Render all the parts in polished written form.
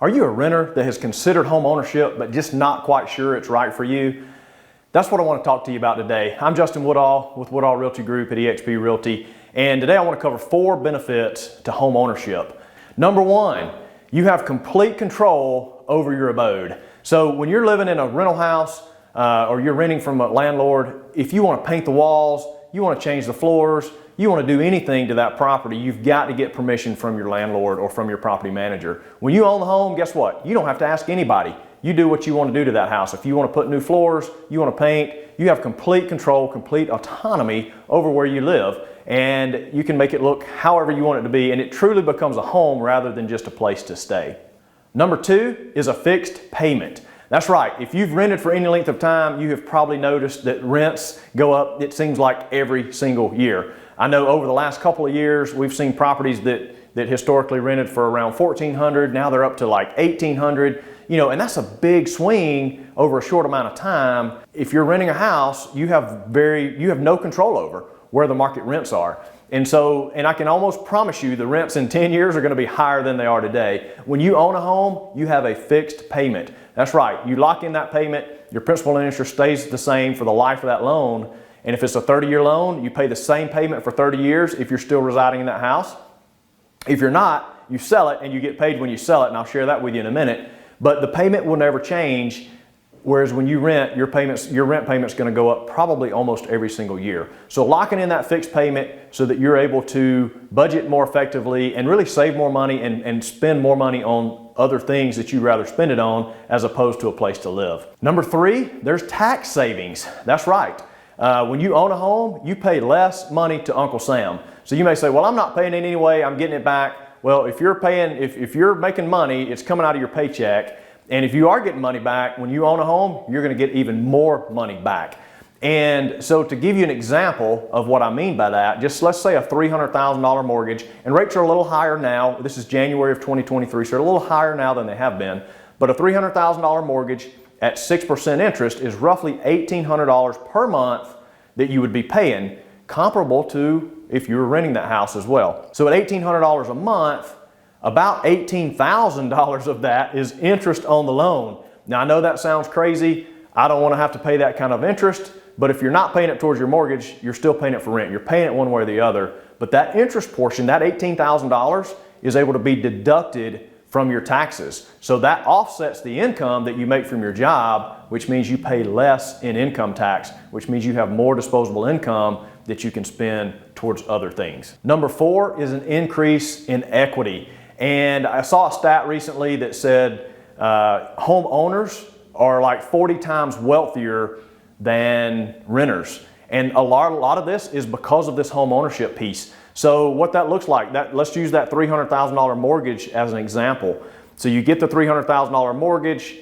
Are you a renter that has considered home ownership but just not quite sure it's right for you? That's what I want to talk to you about today. I'm Justin Woodall with Woodall Realty Group at eXp Realty, and today I want to cover 4 benefits to home ownership. Number 1, you have complete control over your abode. So when you're living in a rental house or you're renting from a landlord, if you want to paint the walls, you want to change the floors, you want to do anything to that property, you've got to get permission from your landlord or from your property manager. When you own the home, guess what? You don't have to ask anybody. You do what you want to do to that house. If you want to put new floors, you want to paint, you have complete control, complete autonomy over where you live, and you can make it look however you want it to be, and it truly becomes a home rather than just a place to stay. Number 2 is a fixed payment. That's right. If you've rented for any length of time, you have probably noticed that rents go up, it seems like, every single year. I know over the last couple of years, we've seen properties that historically rented for around $1,400. Now they're up to like $1,800. And that's a big swing over a short amount of time. If you're renting a house, you have no control over where the market rents are. And I can almost promise you the rents in 10 years are going to be higher than they are today. When you own a home, you have a fixed payment. That's right. You lock in that payment, your principal and interest stays the same for the life of that loan. And if it's a 30-year loan, you pay the same payment for 30 years if you're still residing in that house. If you're not, you sell it and you get paid when you sell it, and I'll share that with you in a minute. But the payment will never change, whereas when you rent, your rent payment's going to go up probably almost every single year. So locking in that fixed payment so that you're able to budget more effectively and really save more money and spend more money on other things that you'd rather spend it on as opposed to a place to live. Number 3, there's tax savings. That's right. When you own a home, you pay less money to Uncle Sam. So you may say, well, I'm not paying it anyway, I'm getting it back. Well, if you're making money, it's coming out of your paycheck. And if you are getting money back, when you own a home, you're going to get even more money back. And so to give you an example of what I mean by that, just let's say a $300,000 mortgage, and rates are a little higher now. This is January of 2023, so they're a little higher now than they have been. But a $300,000 mortgage at 6% interest is roughly $1,800 per month that you would be paying, comparable to if you were renting that house as well. So at $1,800 a month, about $18,000 of that is interest on the loan. Now I know that sounds crazy. I don't want to have to pay that kind of interest, but if you're not paying it towards your mortgage, you're still paying it for rent. You're paying it one way or the other. But that interest portion, that $18,000, is able to be deducted from your taxes. So that offsets the income that you make from your job, which means you pay less in income tax, which means you have more disposable income that you can spend towards other things. Number 4 is an increase in equity. And I saw a stat recently that said homeowners are like 40 times wealthier than renters. And a lot of this is because of this home ownership piece. So what that looks like, let's use that $300,000 mortgage as an example. So you get the $300,000 mortgage,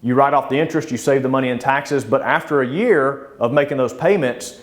you write off the interest, you save the money in taxes, but after a year of making those payments,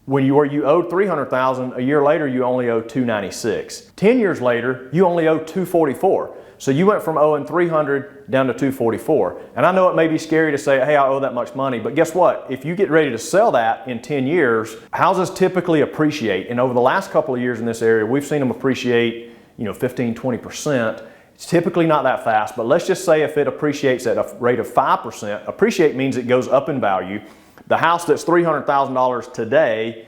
when you owed $300,000, a year later you only owe $296. 10 years later, you only owe $244. So you went from owing $300 down to $244. And I know it may be scary to say, hey, I owe that much money, but guess what? If you get ready to sell that in 10 years, houses typically appreciate. And over the last couple of years in this area, we've seen them appreciate, 15, 20%. It's typically not that fast, but let's just say if it appreciates at a rate of 5%, appreciate means it goes up in value. The house that's $300,000 today,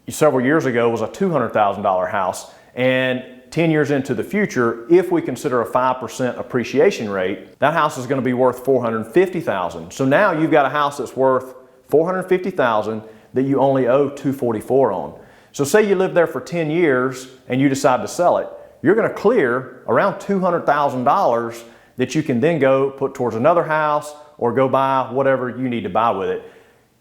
several years ago, was a $200,000 house. And 10 years into the future, if we consider a 5% appreciation rate, that house is going to be worth $450,000. So now you've got a house that's worth $450,000 that you only owe $244 on. So say you live there for 10 years and you decide to sell it, you're going to clear around $200,000 that you can then go put towards another house or go buy whatever you need to buy with it.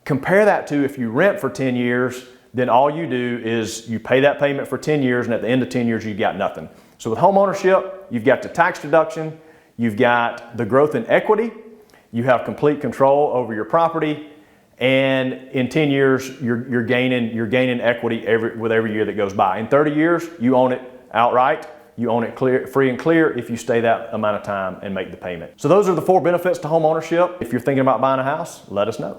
Compare that to if you rent for 10 years, then all you do is you pay that payment for 10 years, and at the end of 10 years, you've got nothing. So with home ownership, you've got the tax deduction, you've got the growth in equity, you have complete control over your property, and in 10 years, you're gaining equity with every year that goes by. In 30 years, you own it outright. You own it free and clear if you stay that amount of time and make the payment. So those are the 4 benefits to home ownership. If you're thinking about buying a house, let us know.